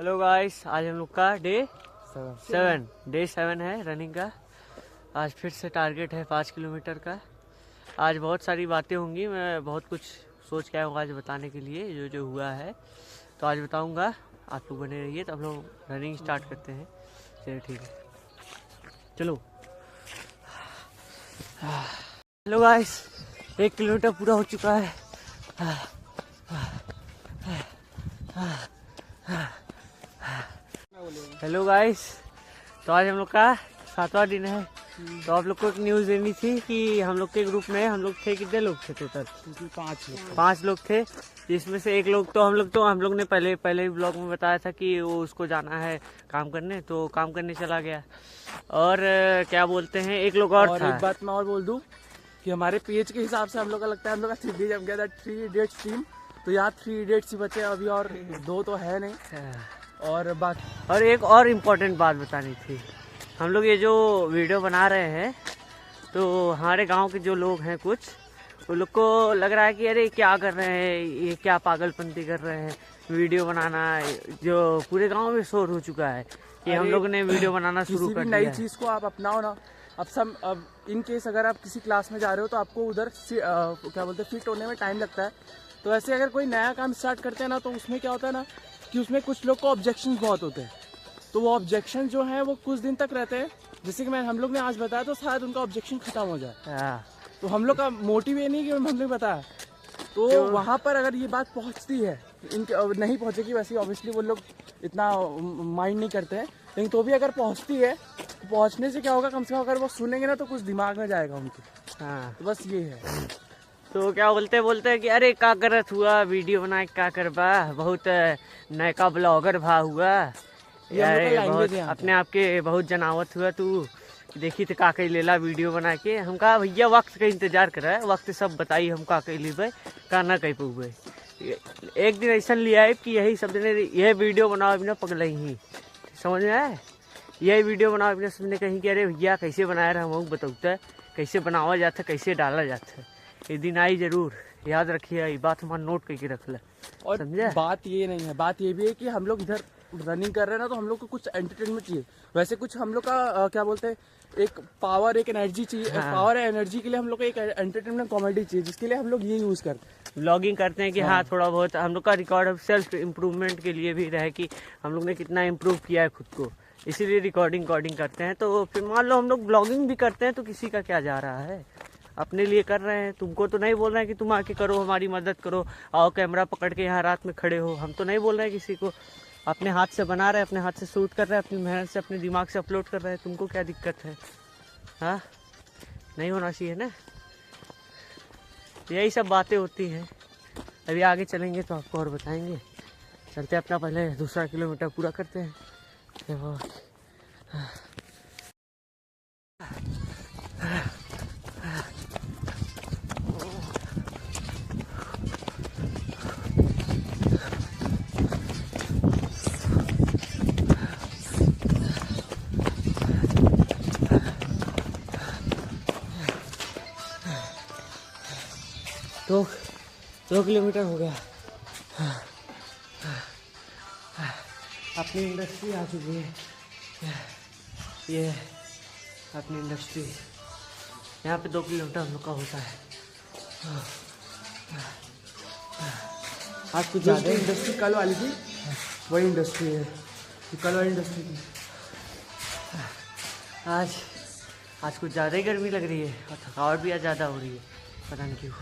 Hello guys, आज हम लोग का डे 7 है रनिंग का। आज फिर से टारगेट है 5 किलोमीटर का। आज बहुत सारी बातें होंगी, मैं बहुत कुछ सोच के आया हूँ आज बताने के लिए जो जो हुआ है, तो आज बताऊँगा। आप लोग बने रहिए, तो हम लोग रनिंग स्टार्ट करते हैं। चलिए ठीक है, चलो। हेलो गाइस, 1 किलोमीटर पूरा हो चुका है। हेलो गाइस, तो आज हम लोग का 7वां दिन है। तो आप लोग को एक न्यूज़ देनी थी कि हम लोग के ग्रुप में हम लोग थे, कितने लोग थे टोटल? 5 लोग थे, जिसमें से एक लोग तो हम लोग ने पहले ब्लॉग में बताया था कि वो उसको जाना है काम करने, तो काम करने चला गया। और क्या बोलते हैं, एक लोग और था। एक बात मैं और बोल दूं कि हमारे पेज के हिसाब से हम लोग का लगता है हम लोग का 3 जम गया था, 3 इडियट्स टीम। तो यहाँ 3 इडियट्स ही बचे अभी, और 2 तो है नहीं। और एक और इम्पोर्टेंट बात बतानी थी। हम लोग ये जो वीडियो बना रहे हैं, तो हमारे गांव के जो लोग हैं कुछ, वो लोग को लग रहा है कि अरे क्या कर रहे हैं, ये क्या पागलपंती कर रहे हैं, वीडियो बनाना। जो पूरे गांव में शोर हो चुका है कि हम लोग ने वीडियो बनाना शुरू कर दिया। नई चीज को आप अपनाओ ना। अब इन केस अगर आप किसी क्लास में जा रहे हो तो आपको उधर क्या बोलते हैं, फिट होने में टाइम लगता है। तो ऐसे अगर कोई नया काम स्टार्ट करते हैं ना, तो उसमें क्या होता है ना कि उसमें कुछ लोग को ऑब्जेक्शन बहुत होते हैं। तो वो ऑब्जेक्शन जो है वो कुछ दिन तक रहते हैं। जैसे कि हम लोग ने आज बताया, तो शायद उनका ऑब्जेक्शन खत्म हो जाए। तो हम लोग का मोटिव ये नहीं कि हमने बताया, तो वहाँ पर अगर ये बात पहुँचती है, इनके नहीं पहुँचेगी वैसे ऑब्वियसली वो लोग इतना माइंड नहीं करते हैं, लेकिन तो भी अगर पहुँचती है, तो पहुँचने से क्या होगा, कम से कम अगर वो सुनेंगे ना तो कुछ दिमाग में जाएगा उनके। तो बस ये है। तो क्या बोलते हैं कि अरे क्या करत हुआ, वीडियो बना क्या करबा, बहुत नयका ब्लॉगर भा हुआ यार, बहुत अपने आप के बहुत जनावत हुआ तू, देखी तो का कही लेला वीडियो बना के। हम कहा भैया वक्त का इंतजार कर रहा है, वक्त सब बताई हम का कही लेबे का ना कही पहुए। एक दिन ऐसा लिया है कि यही सब दिन यह वीडियो बनाओ बिना पगल ही, समझ में आए, यही वीडियो बनाओ बिना सबने कहीं कि अरे भैया कैसे बनाया रहा, हम बताता कैसे बनावा जाता है, कैसे डाला जाता है। ये दिन आई जरूर, याद रखिए, ये बात हमारा नोट करके रख ले। और समझे? बात ये नहीं है, बात ये भी है कि हम लोग इधर रनिंग कर रहे हैं ना, तो हम लोग को कुछ एंटरटेनमेंट चाहिए। वैसे कुछ हम लोग का क्या बोलते हैं, एक पावर, एक एनर्जी चाहिए। पावर है एनर्जी के लिए हम लोग को एक एंटरटेनमेंट कॉमेडी चाहिए, जिसके लिए हम लोग ये यूज करते हैं। व्लॉगिंग करते हैं कि हाँ थोड़ा बहुत हम लोग का रिकॉर्ड सेल्फ इम्प्रूवमेंट के लिए भी रहे कि हम लोग ने कितना इम्प्रूव किया है खुद को, इसीलिए रिकॉर्डिंग करते हैं। तो फिर मान लो हम लोग ब्लॉगिंग भी करते हैं, तो किसी का क्या जा रहा है, अपने लिए कर रहे हैं। तुमको तो नहीं बोल रहे हैं कि तुम आके करो, हमारी मदद करो, आओ कैमरा पकड़ के यहाँ रात में खड़े हो, हम तो नहीं बोल रहे हैं किसी को। अपने हाथ से बना रहे हैं, अपने हाथ से शूट कर रहे हैं, अपनी मेहनत से, अपने दिमाग से अपलोड कर रहे हैं। तुमको क्या दिक्कत है? हाँ, नहीं होना चाहिए ना। यही सब बातें होती हैं। अभी आगे चलेंगे तो आपको और बताएंगे। चलते अपना पहले 2 किलोमीटर पूरा करते हैं। 2 किलोमीटर हो गया। अपनी इंडस्ट्री आ चुकी है, ये अपनी इंडस्ट्री। यहाँ पे 2 किलोमीटर हम लोग का होता है। आज कुछ ज़्यादा इंडस्ट्री कल वाली थी, वही इंडस्ट्री है, कल वाली इंडस्ट्री थी। आज कुछ ज़्यादा ही गर्मी लग रही है और थकावट भी ज़्यादा हो रही है, पता नहीं क्यों।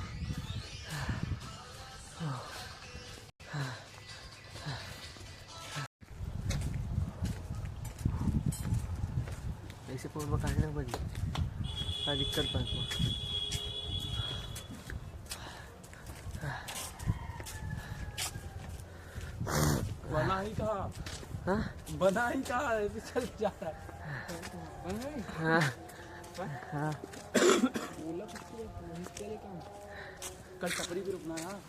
ऐसे फोन पकड़ना बड़ी क्या दिक्कत बात हो। बना ही कहा, हाँ बना ही कहा, चल जा रहा है। हाँ हाँ, कल टपरी भी रुकना है।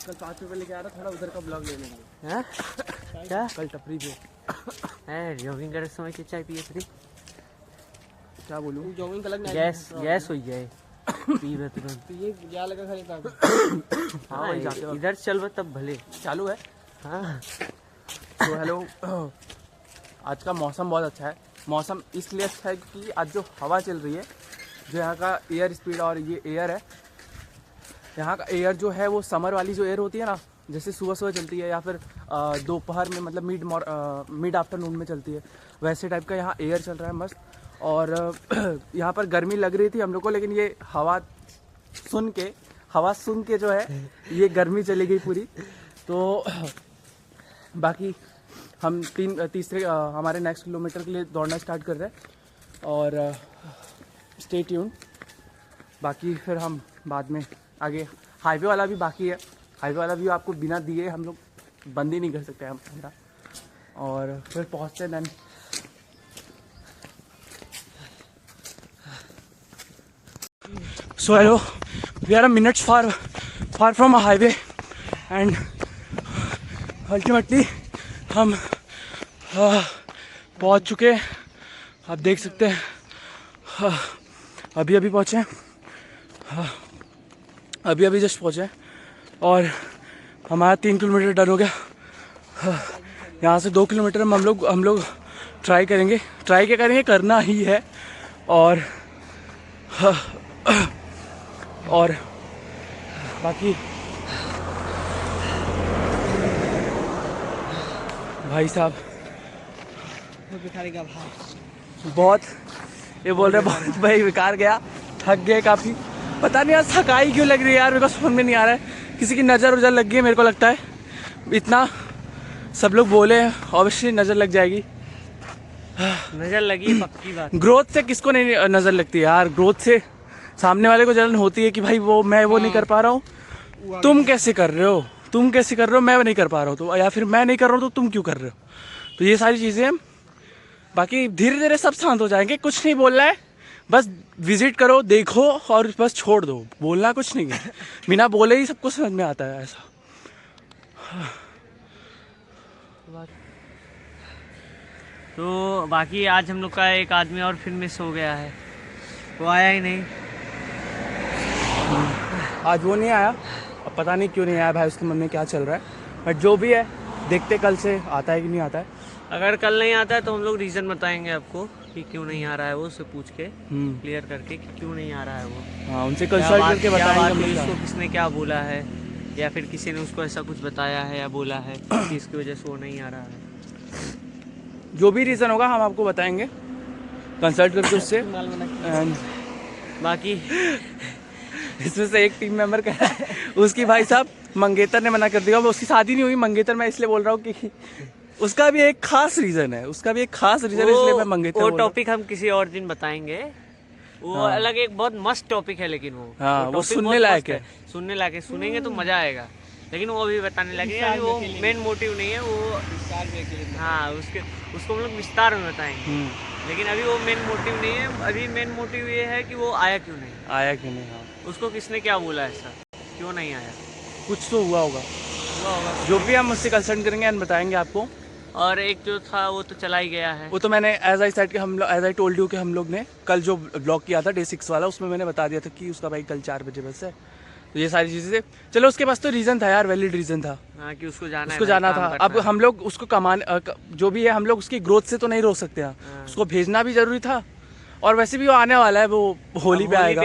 कल 5 रुपये लेके आ रहा, थोड़ा उधर का ब्लॉग ले लेंगे। हाँ क्या कल टपरी पे है, जॉगिंग करते समय की चाय पिए थे, क्या बोलूँ, जॉगिंग अलग गैस हो जाए पी रहे तुरंत। तो ये क्या लगा खाली था। हाँ इधर चल तब भले चालू है। हाँ तो हेलो, आज का मौसम बहुत अच्छा है। मौसम इसलिए अच्छा है कि आज जो हवा चल रही है, जो यहाँ का एयर स्पीड और ये एयर है, यहाँ का एयर जो है वो समर वाली जो एयर होती है ना, जैसे सुबह सुबह चलती है या फिर दोपहर में, मतलब मिड आफ्टरनून में चलती है, वैसे टाइप का यहाँ एयर चल रहा है मस्त। और यहाँ पर गर्मी लग रही थी हम लोग को, लेकिन ये हवा सुन के जो है ये गर्मी चली गई पूरी। तो बाकी हम तीसरे हमारे नेक्स्ट किलोमीटर के लिए दौड़ना स्टार्ट कर रहे हैं और स्टे ट्यून। बाकी फिर हम बाद में आगे, हाईवे वाला भी बाकी है, हाईवे वाला भी आपको बिना दिए हम लोग बंद ही नहीं कर सकते हम कैमरा। और फिर पहुँचते then So hello, we are a minutes far from a highway and ultimately हम पहुंच चुके हैं। आप देख सकते हैं अभी पहुंचे, अभी जस्ट पहुंचे और हमारा 3 किलोमीटर डन हो गया। यहाँ से 2 किलोमीटर में हम लोग ट्राई क्या करेंगे, करना ही है। और बाकी भाई साहब बहुत, ये बोल रहे बहुत भाई बेकार गया, थक गए काफ़ी। पता नहीं यार थकाई क्यों लग रही है यार, मेरे को समझ में नहीं आ रहा है। किसी की नज़र उजर लग गई है मेरे को लगता है, इतना सब लोग बोले हैं, ऑब्वियसली नज़र लग जाएगी। नज़र लगी पक्की बात। ग्रोथ से किसको नहीं नज़र लगती है यार, ग्रोथ से सामने वाले को जलन होती है कि भाई मैं नहीं कर पा रहा हूँ, तुम कैसे कर रहे हो, मैं नहीं कर पा रहा हूँ तो, या फिर मैं नहीं कर रहा हूँ तो तुम क्यों कर रहे हो। तो ये सारी चीज़ें, बाकी धीरे धीरे सब शांत हो जाएंगे। कुछ नहीं बोलना है, बस विजिट करो, देखो और बस छोड़ दो, बोलना कुछ नहीं है। बिना बोले ही सबको समझ में आता है ऐसा। तो बाकी आज हम लोग का एक आदमी और फिर मिस हो गया है, वो आया ही नहीं। आज वो नहीं आया, अब पता नहीं क्यों नहीं आया भाई, उसके मन में क्या चल रहा है। बट जो भी है देखते कल से आता है कि नहीं आता है। अगर कल नहीं आता है तो हम लोग रीज़न बताएंगे आपको कि क्यों नहीं आ रहा है वो, उससे पूछ के क्लियर करके कि क्यों नहीं आ रहा है वो। हाँ, उनसे कंसल्ट करके बताएंगे उसको किसने क्या बोला है, या फिर किसी ने उसको ऐसा कुछ बताया है या बोला है कि इसकी वजह से वो नहीं आ रहा है। जो भी रीज़न होगा हम आपको बताएंगे कंसल्ट करके उससे। एंड बाकी इसमें से एक टीम मेंबर का उसकी भाई साहब मंगेतर ने मना कर दिया। उसकी शादी नहीं हुई, मंगेतर मैं इसलिए बोल रहा हूँ कि उसका भी एक खास रीज़न है, इसलिए मैं मंगेतर। वो टॉपिक हम किसी और दिन बताएंगे, वो अलग एक बहुत मस्त टॉपिक है, लेकिन वो सुनने लायक है, सुनेंगे तो मजा आएगा। लेकिन वो अभी बताने लगे, अभी वो मेन मोटिव नहीं है वो। हाँ, उसको हम लोग विस्तार में बताएंगे, लेकिन अभी वो मेन मोटिव नहीं है। अभी मेन मोटिव ये है कि वो आया क्यों नहीं। हाँ। उसको किसने क्या बोला, ऐसा क्यों नहीं आया, कुछ तो हुआ होगा। जो भी हम उससे कंसल्ट करेंगे एंड बताएंगे आपको। और एक जो था वो तो चला ही गया है। वो तो मैंने एज आई टोल्ड यू कि हम लोग ने कल जो ब्लॉग किया था डे 6 वाला, उसमें मैंने बता दिया था कि उसका भाई कल 4 बजे बस है। तो ये सारी चीज़ें, चलो उसके पास तो रीज़न था यार, वैलिड रीज़न था। हाँ, कि उसको जाना था। अब हम लोग उसको जो भी है हम लोग उसकी ग्रोथ से तो नहीं रोक सकते हैं, उसको भेजना भी जरूरी था। और वैसे भी वो आने वाला है, वो होली पे आएगा।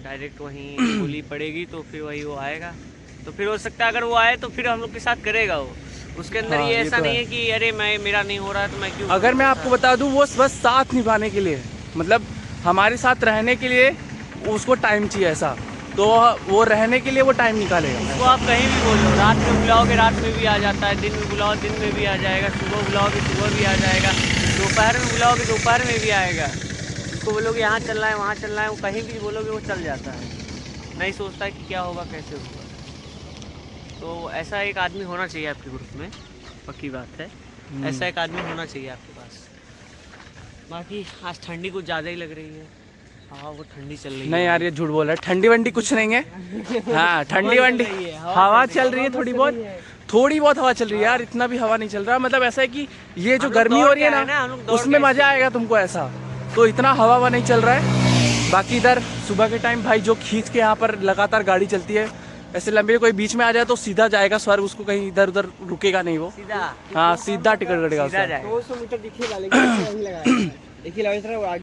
डायरेक्ट वहीं होली पड़ेगी तो फिर वही वो आएगा। तो फिर हो सकता है अगर वो आए तो फिर हम लोग के साथ करेगा वो। उसके अंदर ये ऐसा नहीं है कि अरे मेरा नहीं हो रहा है तो मैं क्यों। अगर मैं आपको बता दूं, वो बस साथ निभाने के लिए, मतलब हमारे साथ रहने के लिए उसको टाइम चाहिए ऐसा, तो वो रहने के लिए वो टाइम निकालेगा। उसको आप कहीं भी बोलो, रात में बुलाओगे रात में भी आ जाता है, दिन में बुलाओ दिन में भी आ जाएगा, सुबह बुलाओगे सुबह भी आ जाएगा, दोपहर में बुलाओगे दोपहर में भी आएगा। उसको बोलोगे यहाँ चलना है वहाँ चलना है, वो कहीं भी बोलोगे वो चल जाता है, नहीं सोचता है कि क्या होगा कैसे होगा। तो ऐसा एक आदमी होना चाहिए आपके ग्रुप में, पक्की बात है, ऐसा एक आदमी होना चाहिए आपके पास। बाकी आज ठंडी कुछ ज़्यादा ही लग रही है। हाँ, वो ठंडी चल रही है। नहीं यार, ये झूठ बोल रहा है, ठंडी वंडी कुछ नहीं है। हाँ, ठंडी वंडी हवा चल रही है, थोड़ी बहुत हवा चल रही है यार, इतना भी हवा नहीं चल रहा। मतलब ऐसा है कि ये जो गर्मी हो रही है ना, उसमें मजा आएगा तुमको ऐसा, तो इतना हवा नहीं चल रहा है। बाकी इधर सुबह के टाइम भाई जो खींच के यहाँ पर लगातार गाड़ी चलती है, ऐसे लंबी कोई बीच में आ जाए तो सीधा जाएगा स्वर्ग, उसको कहीं इधर उधर रुकेगा नहीं वो। सीधा। हाँ सीधा टिकट कटेगा सीधा उसका। जाएगा। 200 मीटर दिखिए वाले एक ही लगाया एक ही लगा